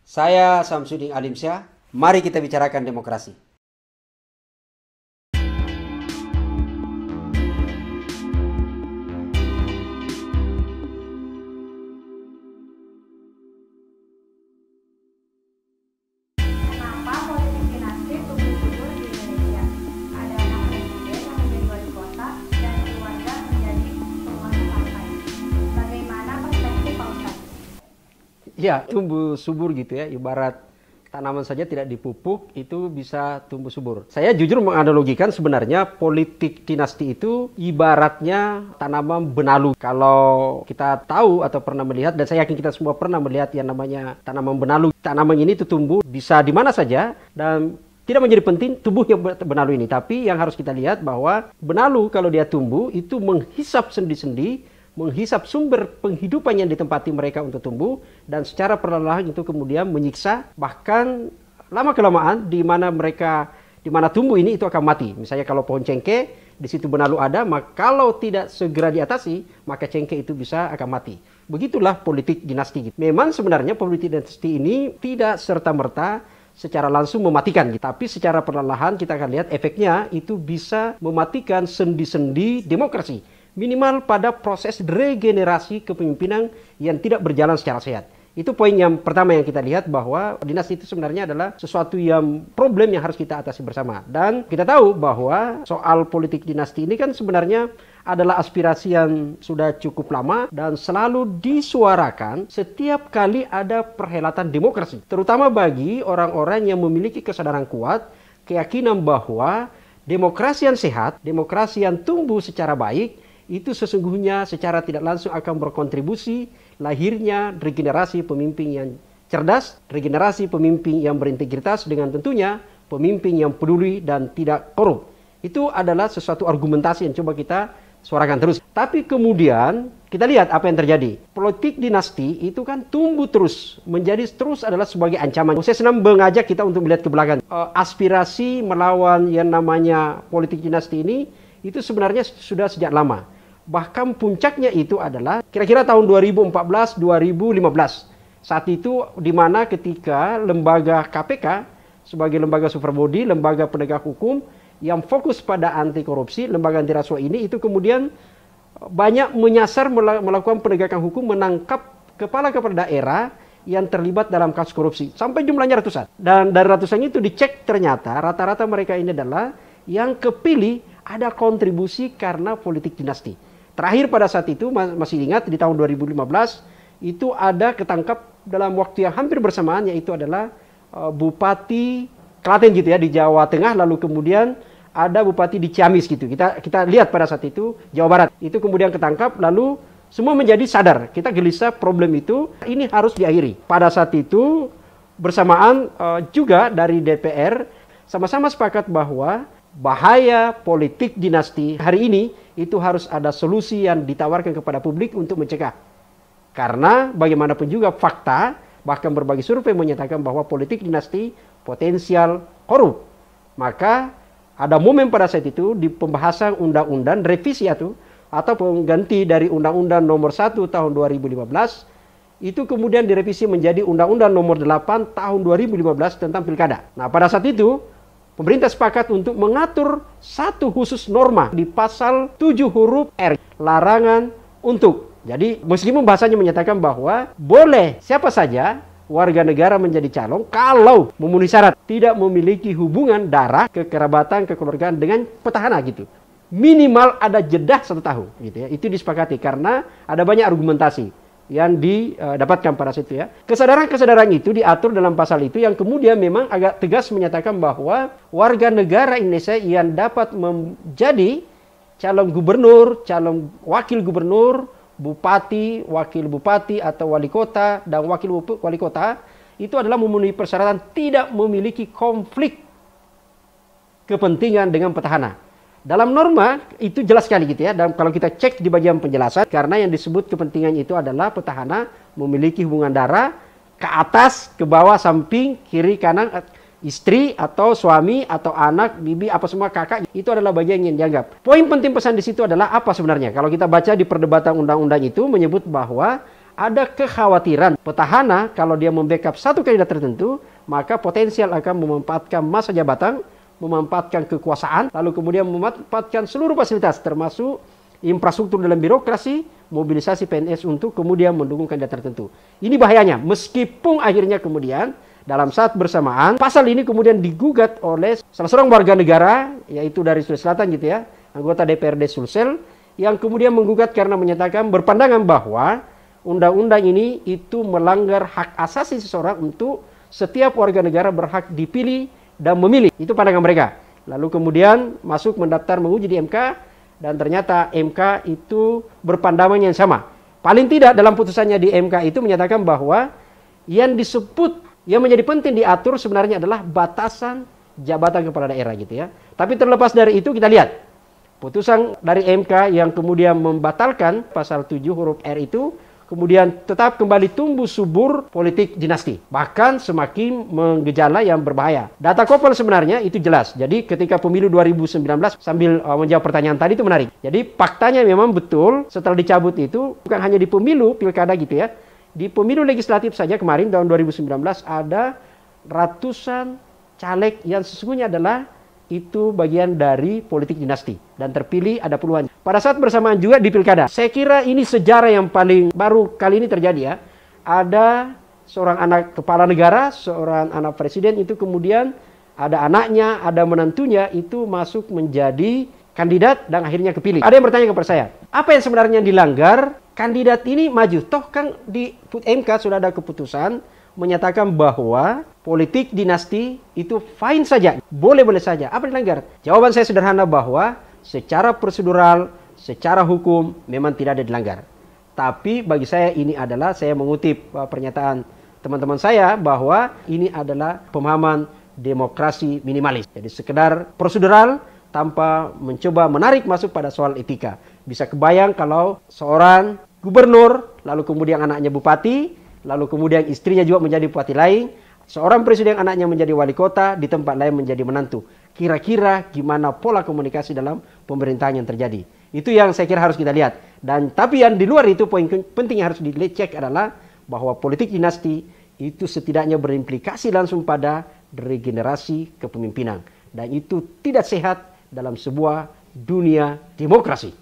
Saya Samsudin Alimsyah, mari kita bicarakan demokrasi. Kenapa politik dinasti tumbuh subur di Indonesia? Ada anak presiden yang menjadi wali kota dan keluarga menjadi penguasa partai. Bagaimana perspektif Pak Ustadz? Ya, tumbuh subur gitu ya, ibarat tanaman saja tidak dipupuk itu bisa tumbuh subur. Saya jujur menganalogikan sebenarnya politik dinasti itu ibaratnya tanaman benalu. Kalau kita tahu atau pernah melihat, dan saya yakin kita semua pernah melihat yang namanya tanaman benalu. Tanaman ini itu tumbuh bisa di mana saja dan tidak menjadi penting tumbuhnya benalu ini. Tapi yang harus kita lihat bahwa benalu kalau dia tumbuh itu menghisap sendi-sendi, menghisap sumber penghidupan yang ditempati mereka untuk tumbuh, dan secara perlahan itu kemudian menyiksa, bahkan lama-kelamaan di mana tumbuh ini itu akan mati. Misalnya kalau pohon cengkeh di situ benalu ada, maka kalau tidak segera diatasi maka cengkeh itu akan mati. Begitulah politik dinasti. Memang sebenarnya politik dinasti ini tidak serta-merta secara langsung mematikan, tapi secara perlahan kita akan lihat efeknya itu bisa mematikan sendi-sendi demokrasi. Minimal pada proses regenerasi kepemimpinan yang tidak berjalan secara sehat. Itu poin yang pertama yang kita lihat, bahwa dinasti itu sebenarnya adalah sesuatu yang problem yang harus kita atasi bersama. Dan kita tahu bahwa soal politik dinasti ini kan sebenarnya adalah aspirasi yang sudah cukup lama dan selalu disuarakan setiap kali ada perhelatan demokrasi. Terutama bagi orang-orang yang memiliki kesadaran kuat, keyakinan bahwa demokrasi yang sehat, demokrasi yang tumbuh secara baik, itu sesungguhnya secara tidak langsung akan berkontribusi lahirnya regenerasi pemimpin yang cerdas, regenerasi pemimpin yang berintegritas, dengan tentunya pemimpin yang peduli dan tidak korup. Itu adalah sesuatu argumentasi yang coba kita suarakan terus. Tapi kemudian kita lihat apa yang terjadi. Politik dinasti itu kan tumbuh terus, menjadi terus adalah sebagai ancaman. Saya senang mengajak kita untuk melihat ke belakang. Aspirasi melawan yang namanya politik dinasti ini itu sebenarnya sudah sejak lama. Bahkan puncaknya itu adalah kira-kira tahun 2014-2015. Saat itu di mana ketika lembaga KPK sebagai lembaga superbody, lembaga penegak hukum yang fokus pada anti korupsi, lembaga anti rasuah ini itu kemudian banyak menyasar melakukan penegakan hukum, menangkap kepala-kepala daerah yang terlibat dalam kasus korupsi. Sampai jumlahnya ratusan. Dan dari ratusan itu dicek, ternyata rata-rata mereka ini adalah yang kepilih ada kontribusi karena politik dinasti. Terakhir pada saat itu, masih ingat di tahun 2015, itu ada ketangkap dalam waktu yang hampir bersamaan, yaitu adalah Bupati Klaten gitu ya, di Jawa Tengah, lalu kemudian ada Bupati di Ciamis gitu. Kita lihat pada saat itu, Jawa Barat. Itu kemudian ketangkap, lalu semua menjadi sadar. Kita gelisah problem itu, ini harus diakhiri. Pada saat itu, bersamaan juga dari DPR, sama-sama sepakat bahwa bahaya politik dinasti hari ini itu harus ada solusi yang ditawarkan kepada publik untuk mencegah. Karena bagaimanapun juga fakta, bahkan berbagai survei menyatakan bahwa politik dinasti potensial korup. Maka ada momen pada saat itu di pembahasan undang-undang revisi atau pengganti dari Undang-Undang Nomor 1 Tahun 2015, itu kemudian direvisi menjadi Undang-Undang Nomor 8 Tahun 2015 tentang pilkada. Nah, pada saat itu pemerintah sepakat untuk mengatur satu khusus norma di pasal 7 huruf R, larangan untuk. Jadi meskipun bahasanya menyatakan bahwa boleh siapa saja warga negara menjadi calon kalau memenuhi syarat tidak memiliki hubungan darah, kekerabatan, kekeluargaan dengan petahana gitu. Minimal ada jeda 1 tahun gitu ya. Itu disepakati karena ada banyak argumentasi yang didapatkan pada situ ya. Kesadaran-kesadaran itu diatur dalam pasal itu yang kemudian memang agak tegas menyatakan bahwa warga negara Indonesia yang dapat menjadi calon gubernur, calon wakil gubernur, bupati, wakil bupati atau wali kota dan wakil wali kota itu adalah memenuhi persyaratan tidak memiliki konflik kepentingan dengan petahana. Dalam norma itu jelas sekali gitu ya, dan kalau kita cek di bagian penjelasan, karena yang disebut kepentingan itu adalah petahana memiliki hubungan darah ke atas, ke bawah, samping, kiri, kanan, istri atau suami atau anak, bibi, apa semua kakak, itu adalah bagian yang dianggap. Poin penting pesan di situ adalah apa sebenarnya? Kalau kita baca di perdebatan undang-undang itu menyebut bahwa ada kekhawatiran petahana kalau dia membackup satu kandidat tertentu, maka potensial akan memanfaatkan masa jabatan, memanfaatkan kekuasaan, lalu kemudian memanfaatkan seluruh fasilitas termasuk infrastruktur dalam birokrasi, mobilisasi PNS untuk kemudian mendukung kandidat tertentu. Ini bahayanya, meskipun akhirnya kemudian dalam saat bersamaan pasal ini kemudian digugat oleh salah seorang warga negara, yaitu dari Sulawesi Selatan gitu ya, anggota DPRD Sulsel, yang kemudian menggugat karena menyatakan berpandangan bahwa undang-undang ini itu melanggar hak asasi seseorang untuk setiap warga negara berhak dipilih dan memilih. Itu pandangan mereka. Lalu kemudian masuk mendaftar menguji di MK, dan ternyata MK itu berpandangan yang sama. Paling tidak dalam putusannya di MK itu menyatakan bahwa yang disebut, yang menjadi penting diatur sebenarnya adalah batasan jabatan kepala daerah gitu ya. Tapi terlepas dari itu kita lihat putusan dari MK yang kemudian membatalkan pasal 7 huruf R itu kemudian tetap kembali tumbuh subur politik dinasti. Bahkan semakin menggejala yang berbahaya. Data Kopel sebenarnya itu jelas. Jadi ketika pemilu 2019 sambil menjawab pertanyaan tadi itu menarik. Jadi faktanya memang betul setelah dicabut itu bukan hanya di pemilu pilkada gitu ya. Di pemilu legislatif saja kemarin tahun 2019 ada ratusan caleg yang sesungguhnya adalah itu bagian dari politik dinasti dan terpilih ada puluhan. Pada saat bersamaan juga di pilkada, saya kira ini sejarah yang paling baru kali ini terjadi ya. Ada seorang anak kepala negara, seorang anak presiden itu kemudian ada anaknya, ada menantunya itu masuk menjadi kandidat dan akhirnya kepilih. Ada yang bertanya kepada saya, apa yang sebenarnya dilanggar? Kandidat ini maju, toh kan di MK sudah ada keputusan menyatakan bahwa politik dinasti itu fine saja, boleh-boleh saja. Apa dilanggar? Jawaban saya sederhana bahwa secara prosedural, secara hukum memang tidak ada dilanggar. Tapi bagi saya ini adalah, saya mengutip pernyataan teman-teman saya bahwa ini adalah pemahaman demokrasi minimalis. Jadi sekedar prosedural tanpa mencoba menarik masuk pada soal etika. Bisa kebayang kalau seorang gubernur, lalu kemudian anaknya bupati, lalu kemudian istrinya juga menjadi bupati lain, seorang presiden anaknya menjadi wali kota, di tempat lain menjadi menantu. Kira-kira gimana pola komunikasi dalam pemerintahan yang terjadi. Itu yang saya kira harus kita lihat. Dan tapi yang di luar itu poin penting yang harus dicek adalah bahwa politik dinasti itu setidaknya berimplikasi langsung pada regenerasi kepemimpinan. Dan itu tidak sehat dalam sebuah dunia demokrasi.